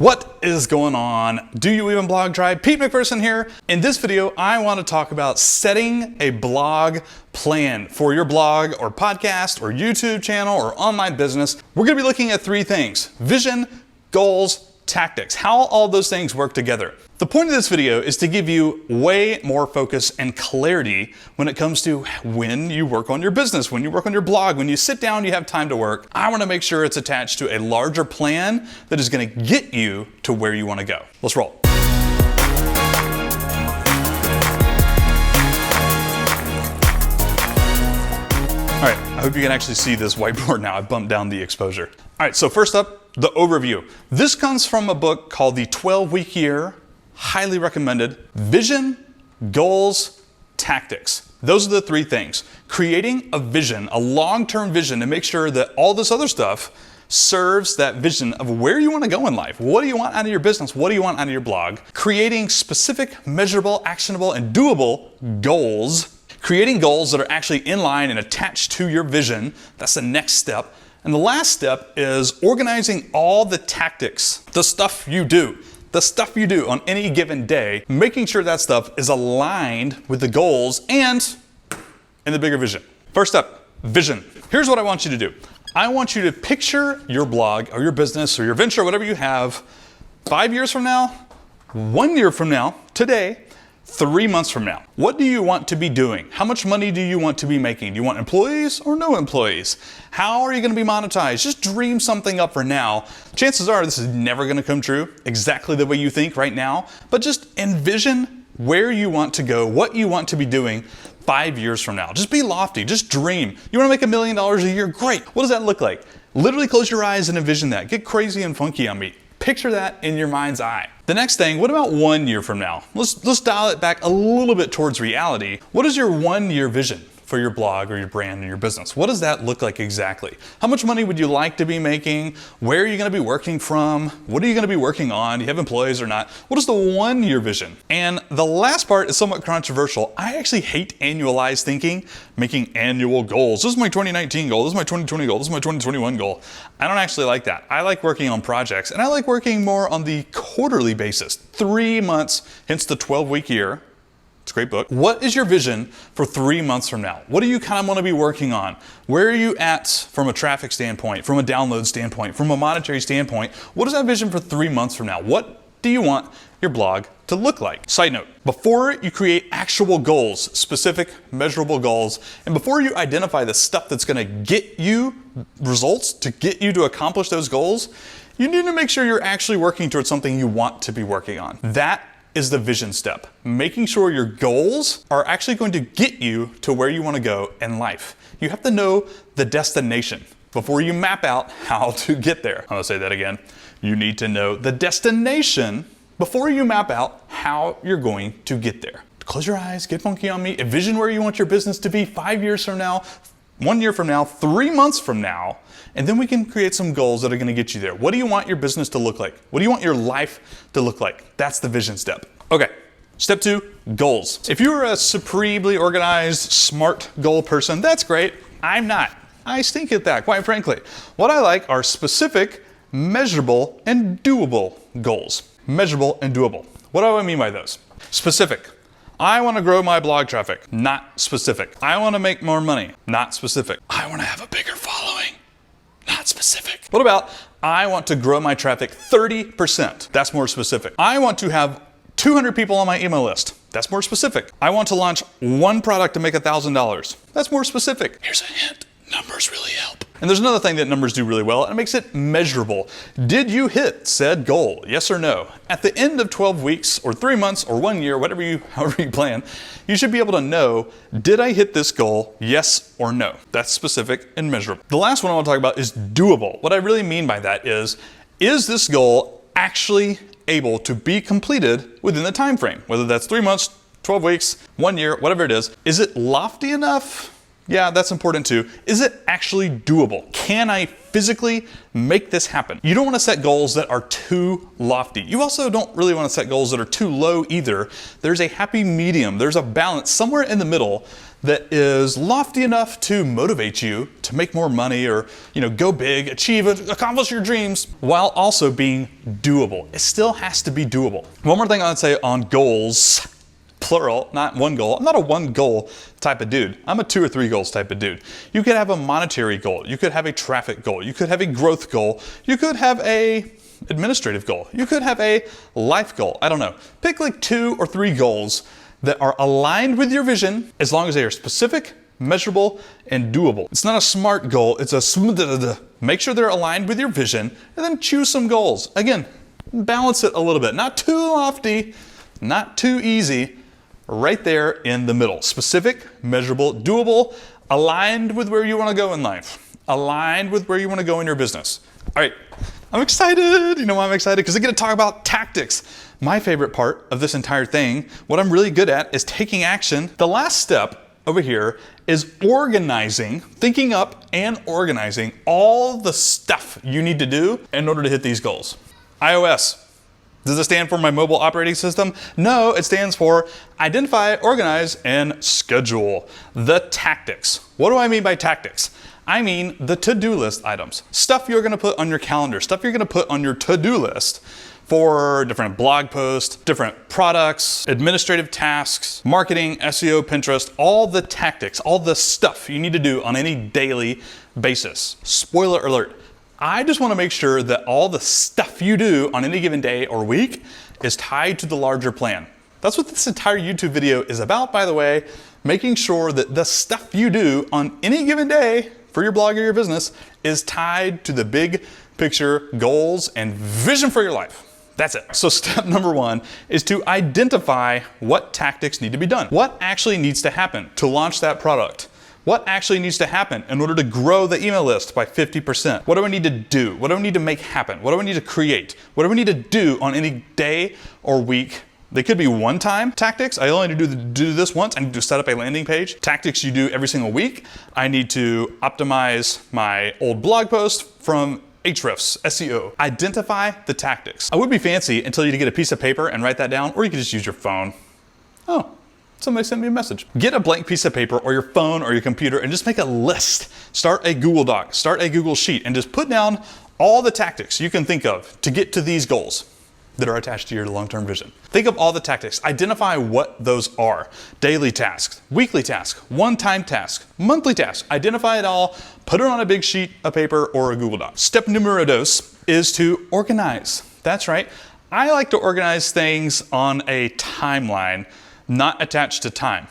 What is going on? Do you even blog tribe? Pete McPherson here. In this video, I want to talk about setting a blog plan for your blog or podcast or YouTube channel or online business. We're going to be looking at three things: vision, goals, tactics, how all those things work together. The point of this video is to give you way more focus and clarity when it comes to when you work on your business, when you work on your blog, when you sit down, you have time to work. I want to make sure it's attached to a larger plan that is going to get you to where you want to go. Let's roll. All right, I hope you can actually see this whiteboard now. I bumped down the exposure. All right, so first up, the overview. This comes from a book called The 12-Week Year. Highly recommended. Vision, goals, tactics. Those are the three things. Creating a vision, a long-term vision, to make sure that all this other stuff serves that vision of where you want to go in life. What do you want out of your business? What do you want out of your blog? Creating specific, measurable, actionable, and doable goals. Creating goals that are actually in line and attached to your vision. That's the next step. And the last step is organizing all the tactics, the stuff you do on any given day, making sure that stuff is aligned with the goals and in the bigger vision. First up, vision. Here's what I want you to do. I want you to picture your blog or your business or your venture, whatever you have, 5 years from now, 1 year from now, today, 3 months from now. What do you want to be doing? How much money do you want to be making? Do you want employees or no employees? How are you going to be monetized? Just dream something up for now. Chances are this is never going to come true exactly the way you think right now, but just envision where you want to go, what you want to be doing 5 years from now. Just be lofty, just dream. You want to make $1 million a year? Great. What does that look like? Literally close your eyes and envision that. Get crazy and funky on me. Picture that in your mind's eye. The next thing, what about 1 year from now? Let's dial it back a little bit towards reality. What is your 1 year vision for your blog or your brand and your business? What does that look like exactly? How much money would you like to be making? Where are you going to be working from? What are you going to be working on? Do you have employees or not? What is the 1 year vision? And the last part is somewhat controversial. I actually hate annualized thinking, making annual goals. This is my 2019 goal. This is my 2020 goal. This is my 2021 goal. I don't actually like that. I like working on projects, and I like working more on the quarterly basis. 3 months, hence the 12-week year. It's a great book. What is your vision for 3 months from now? What do you kind of want to be working on? Where are you at from a traffic standpoint, from a download standpoint, from a monetary standpoint? What is that vision for 3 months from now? What do you want your blog to look like? Side note, before you create actual goals, specific, measurable goals, and before you identify the stuff that's going to get you results, to get you to accomplish those goals, you need to make sure you're actually working towards something you want to be working on. That is the vision step. Making sure your goals are actually going to get you to where you want to go in life. You have to know the destination before you map out how to get there. I'm going to say that again. You need to know the destination before you map out how you're going to get there. Close your eyes, get funky on me, envision where you want your business to be 5 years from now, 1 year from now, 3 months from now, and then we can create some goals that are going to get you there. What do you want your business to look like? What do you want your life to look like? That's the vision step. Okay, step 2, goals. If you're a supremely organized, smart goal person, that's great. I'm not. I stink at that, quite frankly. What I like are specific, measurable, and doable goals. Measurable and doable. What do I mean by those? Specific. I want to grow my blog traffic. Not specific. I want to make more money. Not specific. I want to have a bigger following. Not specific. What about, I want to grow my traffic 30%. That's more specific. I want to have 200 people on my email list. That's more specific. I want to launch one product to make $1,000. That's more specific. Here's a hint. Numbers really help. And there's another thing that numbers do really well, and it makes it measurable. Did you hit said goal? Yes or no? At the end of 12 weeks or 3 months or 1 year, however you plan, you should be able to know, did I hit this goal? Yes or no? That's specific and measurable. The last one I want to talk about is doable. What I really mean by that is this goal actually able to be completed within the time frame? Whether that's 3 months, 12 weeks, 1 year, whatever it is it lofty enough? Yeah, that's important too. Is it actually doable? Can I physically make this happen? You don't want to set goals that are too lofty. You also don't really want to set goals that are too low either. There's a happy medium. There's a balance somewhere in the middle that is lofty enough to motivate you to make more money or, go big, achieve it, accomplish your dreams, while also being doable. It still has to be doable. One more thing I'd say on goals, plural, not one goal. I'm not a one goal type of dude. I'm a 2 or 3 goals type of dude. You could have a monetary goal. You could have a traffic goal. You could have a growth goal. You could have a administrative goal. You could have a life goal. I don't know. Pick like 2 or 3 goals that are aligned with your vision as long as they are specific, measurable, and doable. It's not a SMART goal. It's a make sure they're aligned with your vision and then choose some goals. Again, balance it a little bit. Not too lofty, not too easy. Right there in the middle. Specific, measurable, doable, aligned with where you want to go in life. Aligned with where you want to go in your business. All right, I'm excited. You know why I'm excited? Because I get to talk about tactics. My favorite part of this entire thing, what I'm really good at is taking action. The last step over here is organizing, thinking up and organizing all the stuff you need to do in order to hit these goals. iOS. Does it stand for my mobile operating system? No, it stands for identify, organize, and schedule. The tactics. What do I mean by tactics? I mean the to-do list items. Stuff you're gonna put on your calendar, stuff you're gonna put on your to-do list for different blog posts, different products, administrative tasks, marketing, SEO, Pinterest, all the tactics, all the stuff you need to do on any daily basis. Spoiler alert. I just want to make sure that all the stuff you do on any given day or week is tied to the larger plan. That's what this entire YouTube video is about, by the way, making sure that the stuff you do on any given day for your blog or your business is tied to the big picture goals and vision for your life. That's it. So step number 1 is to identify what tactics need to be done. What actually needs to happen to launch that product? What actually needs to happen in order to grow the email list by 50%? What do I need to do? What do I need to make happen? What do I need to create? What do I need to do on any day or week? They could be one-time tactics. I only need to do this once. I need to set up a landing page. Tactics you do every single week. I need to optimize my old blog post from Ahrefs, SEO. Identify the tactics. I would be fancy until you get a piece of paper and write that down, or you could just use your phone. Oh. Somebody sent me a message. Get a blank piece of paper or your phone or your computer and just make a list. Start a Google Doc, start a Google Sheet, and just put down all the tactics you can think of to get to these goals that are attached to your long-term vision. Think of all the tactics. Identify what those are. Daily tasks, weekly tasks, one-time tasks, monthly tasks. Identify it all, put it on a big sheet of paper or a Google Doc. Step numero dos is to organize. That's right. I like to organize things on a timeline, not attached to time.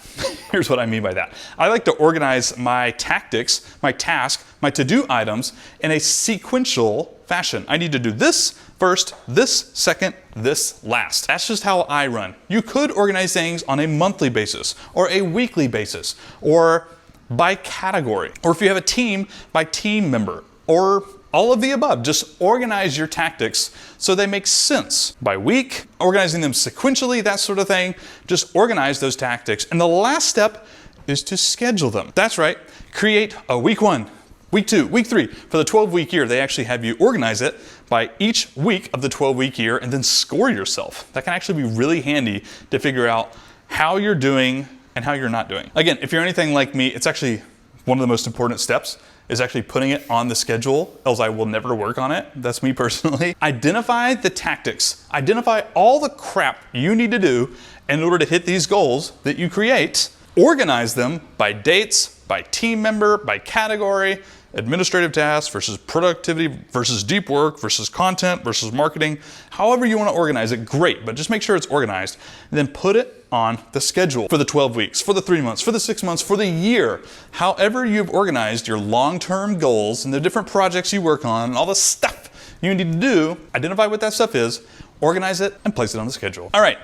Here's what I mean by that. I like to organize my tactics, my task, my to-do items in a sequential fashion. I need to do this first, this second, this last. That's just how I run. You could organize things on a monthly basis or a weekly basis or by category. Or if you have a team, by team member or all of the above. Just organize your tactics so they make sense. By week, organizing them sequentially, that sort of thing. Just organize those tactics. And the last step is to schedule them. That's right. Create a week 1, week 2, week 3. For the 12-week year, they actually have you organize it by each week of the 12-week year and then score yourself. That can actually be really handy to figure out how you're doing and how you're not doing. Again, if you're anything like me, it's actually one of the most important steps is actually putting it on the schedule, else I will never work on it. That's me personally. Identify the tactics. Identify all the crap you need to do in order to hit these goals that you create. Organize them by dates, by team member, by category, administrative tasks versus productivity versus deep work versus content versus marketing. However you want to organize it, great, but just make sure it's organized. And then put it on the schedule for the 12 weeks, for the 3 months, for the 6 months, for the year. However you've organized your long-term goals and the different projects you work on and all the stuff you need to do, identify what that stuff is, organize it, and place it on the schedule. All right,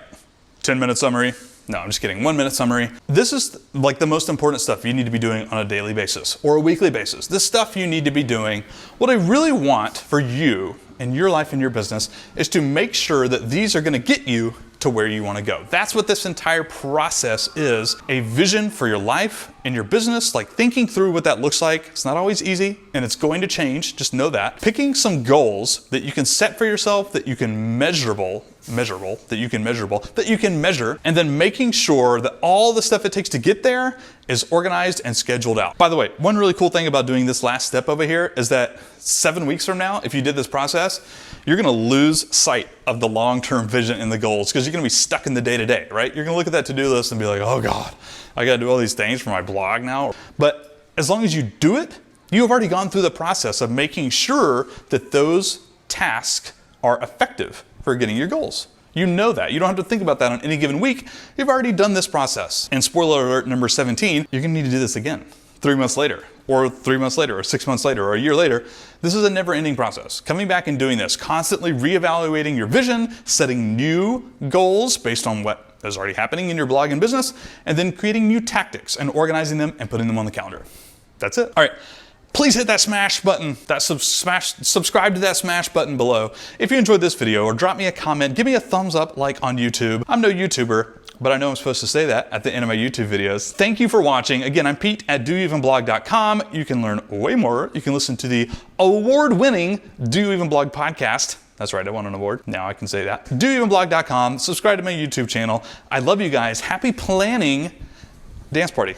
10-minute summary. No, I'm just kidding. 1-minute summary. This is like the most important stuff you need to be doing on a daily basis or a weekly basis. This stuff you need to be doing. What I really want for you in your life and your business is to make sure that these are going to get you to where you want to go. That's what this entire process is, a vision for your life and your business, like thinking through what that looks like. It's not always easy and it's going to change, just know that. Picking some goals that you can set for yourself, that you can measure, and then making sure that all the stuff it takes to get there is organized and scheduled out. By the way, one really cool thing about doing this last step over here is that 7 weeks from now, if you did this process, you're gonna lose sight of the long-term vision and the goals because you're gonna be stuck in the day-to-day, right? You're gonna look at that to-do list and be like, oh God, I gotta do all these things for my blog now. But as long as you do it, you have already gone through the process of making sure that those tasks are effective for getting your goals. You know that. You don't have to think about that on any given week. You've already done this process. And spoiler alert number 17, you're gonna need to do this again 3 months later, or 3 months later, or 6 months later, or a year later. This is a never-ending process. Coming back and doing this, constantly reevaluating your vision, setting new goals based on what is already happening in your blog and business, and then creating new tactics and organizing them and putting them on the calendar. That's it. All right. Please hit that smash button, subscribe to that smash button below if you enjoyed this video, or drop me a comment, give me a thumbs up like on YouTube. I'm no YouTuber, but I know I'm supposed to say that at the end of my YouTube videos. Thank you for watching. Again, I'm Pete at doyouevenblog.com. You can learn way more. You can listen to the award-winning Do You Even Blog podcast. That's right, I won an award. Now I can say that. doyouevenblog.com. Subscribe to my YouTube channel. I love you guys. Happy planning dance party.